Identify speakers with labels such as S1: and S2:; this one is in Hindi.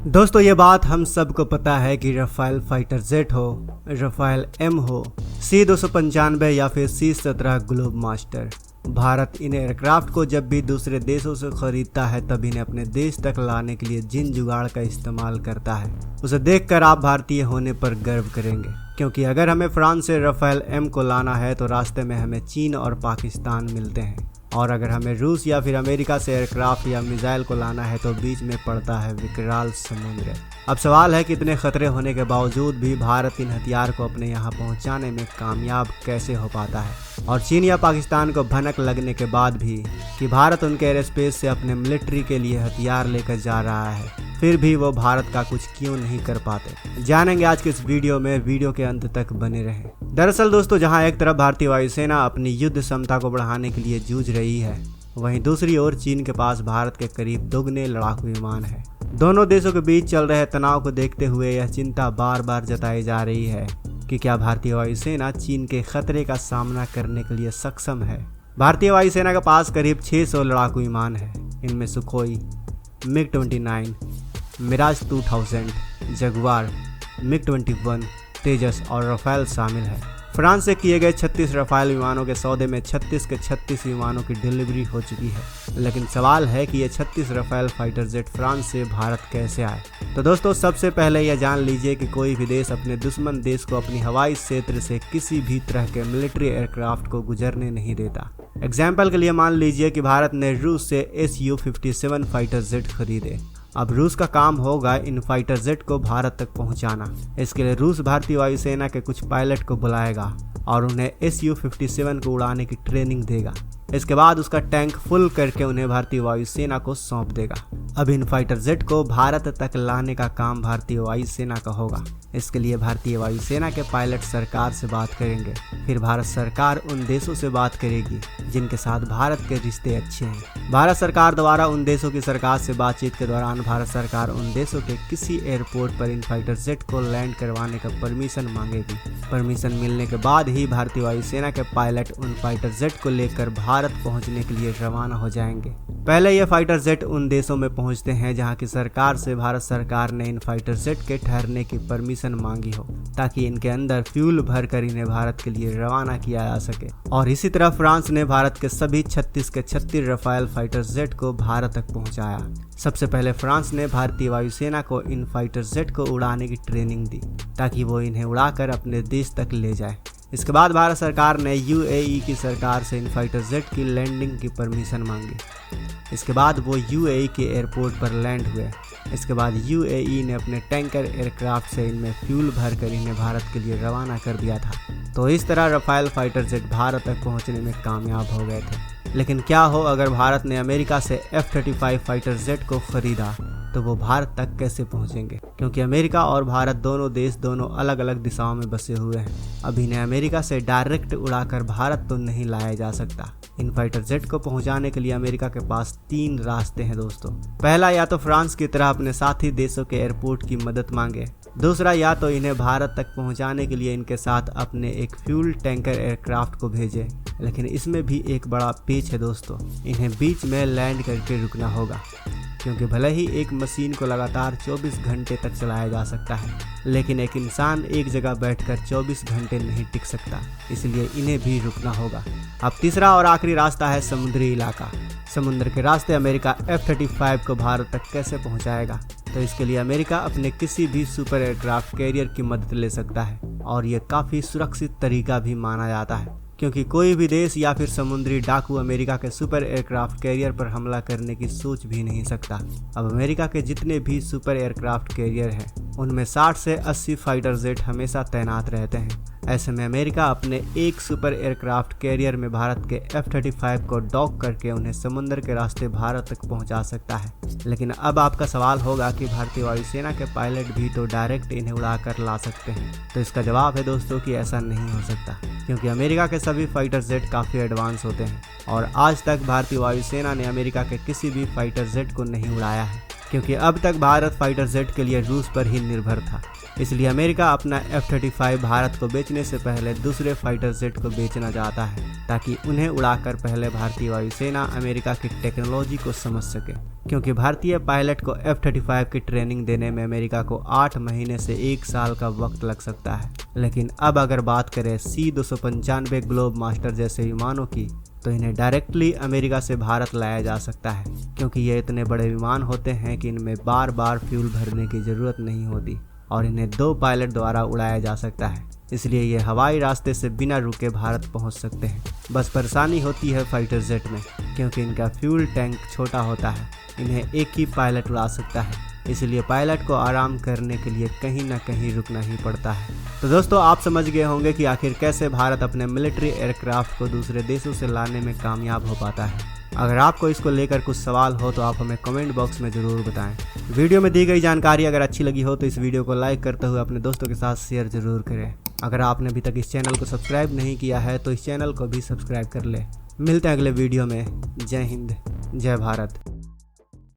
S1: दोस्तों ये बात हम सबको पता है कि राफेल फाइटर जेट हो, राफेल एम हो, C-295 या फिर C-17 globe master, Bharat in aircraft को जब भी दूसरे देशों से खरीदता है तब इन्हें अपने देश तक लाने के लिए जिन जुगाड़ का इस्तेमाल करता है उसे देखकर आप भारतीय होने पर गर्व करेंगे। क्योंकि अगर हमें फ्रांस से राफेल एम को लाना है तो रास्ते में हमें चीन और पाकिस्तान मिलते हैं, और अगर हमें रूस या फिर अमेरिका से एयरक्राफ्ट या मिसाइल को लाना है तो बीच में पड़ता है विकराल समुद्र। अब सवाल है कि इतने खतरे होने के बावजूद भी भारत इन हथियार को अपने यहाँ पहुँचाने में कामयाब कैसे हो पाता है, और चीन या पाकिस्तान को भनक लगने के बाद भी कि भारत उनके एयर स्पेस से अपने मिलिट्री के लिए हथियार लेकर जा रहा है, फिर भी वो भारत का कुछ क्यों नहीं कर पाते, जानेंगे आज के इस वीडियो में। वीडियो के अंत तक बने रहें। दरअसल दोस्तों, जहां एक तरफ भारतीय वायुसेना अपनी युद्ध क्षमता को बढ़ाने के लिए जूझ रही है, वहीं दूसरी ओर चीन के पास भारत के करीब दोगुने लड़ाकू विमान है। दोनों देशों के बीच चल रहे तनाव को देखते हुए यह चिंता बार बार जताई जा रही है कि क्या भारतीय वायुसेना चीन के खतरे का सामना करने के लिए सक्षम है। भारतीय वायुसेना के पास करीब 600 लड़ाकू विमान है। इनमें Sukhoi, MiG-29, Miraj 2000, Jaguar, MiG-21, तेजस और राफेल शामिल है। फ्रांस से किए गए 36 राफेल विमानों के सौदे में 36 के 36 विमानों की डिलीवरी हो चुकी है, लेकिन सवाल है कि ये 36 राफेल फाइटर जेट फ्रांस से भारत कैसे आए। तो दोस्तों, सबसे पहले यह जान लीजिए कि कोई भी देश अपने दुश्मन देश को अपनी हवाई क्षेत्र से किसी भी तरह के मिलिट्री एयरक्राफ्ट को गुजरने नहीं देता। एग्जाम्पल के लिए मान लीजिए कि भारत ने रूस से Su-57 फाइटर जेट खरीदे। अब रूस का काम होगा इन फाइटर जेट को भारत तक पहुंचाना। इसके लिए रूस भारतीय वायुसेना के कुछ पायलट को बुलाएगा और उन्हें Su-57 को उड़ाने की ट्रेनिंग देगा। इसके बाद उसका टैंक फुल करके उन्हें भारतीय वायुसेना को सौंप देगा। अब इन फाइटर जेट को भारत तक लाने का काम भारतीय वायुसेना का होगा। इसके लिए भारतीय वायुसेना के पायलट सरकार से बात करेंगे, फिर भारत सरकार उन देशों से बात करेगी जिनके साथ भारत के रिश्ते अच्छे हैं। भारत सरकार द्वारा उन देशों की सरकार से बातचीत के दौरान भारत सरकार उन देशों के किसी एयरपोर्ट पर इन फाइटर जेट को लैंड करवाने का परमिशन मांगेगी। परमिशन मिलने के बाद ही भारतीय वायुसेना के पायलट उन फाइटर जेट को लेकर भारत पहुंचने के लिए रवाना हो जाएंगे। पहले ये फाइटर जेट उन देशों में पहुंचते हैं जहां की सरकार से भारत सरकार ने इन फाइटर जेट के ठहरने की परमिशन मांगी हो, ताकि इनके अंदर फ्यूल भरकर इन्हें भारत के लिए रवाना किया जा सके। और इसी तरह फ्रांस ने भारत के सभी 36 के 36 राफेल फाइटर जेट को भारत तक पहुंचाया। सबसे पहले फ्रांस ने भारतीय वायुसेना को इन फाइटर जेट को उड़ाने की ट्रेनिंग दी ताकि वो इन्हें उड़ाकर अपने देश तक ले जाए। इसके बाद भारत सरकार ने UAE की सरकार से इन फाइटर जेट की लैंडिंग की परमिशन मांगी। इसके बाद वो UAE के एयरपोर्ट पर लैंड हुए। इसके बाद UAE ने अपने टैंकर एयरक्राफ्ट से इनमें फ्यूल भरकर इन्हें भारत के लिए रवाना कर दिया था। तो इस तरह राफेल फाइटर जेट भारत तक पहुंचने में कामयाब हो गए थे। लेकिन क्या हो अगर भारत ने अमेरिका से F-35 फाइटर जेट को खरीदा, तो वो भारत तक कैसे पहुंचेंगे? क्योंकि अमेरिका और भारत दोनों देश दोनों अलग अलग दिशाओं में बसे हुए हैं। अब इन्हें अमेरिका से डायरेक्ट उड़ाकर भारत तो नहीं लाया जा सकता। इन फाइटर जेट को पहुंचाने के लिए अमेरिका के पास 3 रास्ते हैं दोस्तों। पहला, या तो फ्रांस की तरह अपने साथी देशों के एयरपोर्ट की मदद मांगे। दूसरा, या तो इन्हें भारत तक पहुंचाने के लिए इनके साथ अपने एक फ्यूल टैंकर एयरक्राफ्ट को भेजे। लेकिन इसमें भी एक बड़ा पेच है दोस्तों, इन्हें बीच में लैंड करके रुकना होगा। क्योंकि भले ही एक मशीन को लगातार 24 घंटे तक चलाया जा सकता है, लेकिन एक इंसान एक जगह बैठकर 24 घंटे नहीं टिक सकता, इसलिए इन्हें भी रुकना होगा। अब तीसरा और आखिरी रास्ता है समुद्री इलाका। समुद्र के रास्ते अमेरिका F-35 को भारत तक कैसे पहुंचाएगा? तो इसके लिए अमेरिका अपने किसी भी सुपर एयरक्राफ्ट कैरियर की मदद ले सकता है, और ये काफ़ी सुरक्षित तरीका भी माना जाता है, क्योंकि कोई भी देश या फिर समुद्री डाकू अमेरिका के सुपर एयरक्राफ्ट कैरियर पर हमला करने की सोच भी नहीं सकता। अब अमेरिका के जितने भी सुपर एयरक्राफ्ट कैरियर हैं, उनमें 60 से 80 फाइटर जेट हमेशा तैनात रहते हैं। ऐसे में अमेरिका अपने एक सुपर एयरक्राफ्ट कैरियर में भारत के F-35 को डॉक करके उन्हें समुद्र के रास्ते भारत तक पहुंचा सकता है। लेकिन अब आपका सवाल होगा कि भारतीय वायुसेना के पायलट भी तो डायरेक्ट इन्हें उड़ाकर ला सकते हैं। तो इसका जवाब है दोस्तों कि ऐसा नहीं हो सकता, क्योंकि अमेरिका के सभी फाइटर जेट काफ़ी एडवांस होते हैं, और आज तक भारतीय वायुसेना ने अमेरिका के किसी भी फाइटर जेट को नहीं उड़ाया है, क्योंकि अब तक भारत फाइटर जेट के लिए रूस पर ही निर्भर था। इसलिए अमेरिका अपना F-35 भारत को बेचने से पहले दूसरे फाइटर जेट को बेचना चाहता है, ताकि उन्हें उड़ाकर पहले भारतीय वायुसेना अमेरिका की टेक्नोलॉजी को समझ सके। क्योंकि भारतीय पायलट को F-35 की ट्रेनिंग देने में अमेरिका को 8 महीने से 1 साल का वक्त लग सकता है। लेकिन अब अगर बात करें C-295 ग्लोब मास्टर जैसे विमानों की, तो इन्हें डायरेक्टली अमेरिका से भारत लाया जा सकता है, क्योंकि ये इतने बड़े विमान होते हैं कि इनमें बार बार फ्यूल भरने की ज़रूरत नहीं होती और इन्हें 2 पायलट द्वारा उड़ाया जा सकता है। इसलिए ये हवाई रास्ते से बिना रुके भारत पहुंच सकते हैं। बस परेशानी होती है फाइटर जेट में, क्योंकि इनका फ्यूल टैंक छोटा होता है। इन्हें एक ही पायलट उड़ा सकता है, इसलिए पायलट को आराम करने के लिए कहीं ना कहीं रुकना ही पड़ता है। तो दोस्तों, आप समझ गए होंगे कि आखिर कैसे भारत अपने मिलिट्री एयरक्राफ्ट को दूसरे देशों से लाने में कामयाब हो पाता है। अगर आपको इसको लेकर कुछ सवाल हो तो आप हमें कमेंट बॉक्स में ज़रूर बताएं। वीडियो में दी गई जानकारी अगर अच्छी लगी हो तो इस वीडियो को लाइक करते हुए अपने दोस्तों के साथ शेयर ज़रूर करें। अगर आपने अभी तक इस चैनल को सब्सक्राइब नहीं किया है तो इस चैनल को भी सब्सक्राइब कर ले। मिलते हैं अगले वीडियो में। जय हिंद, जय भारत।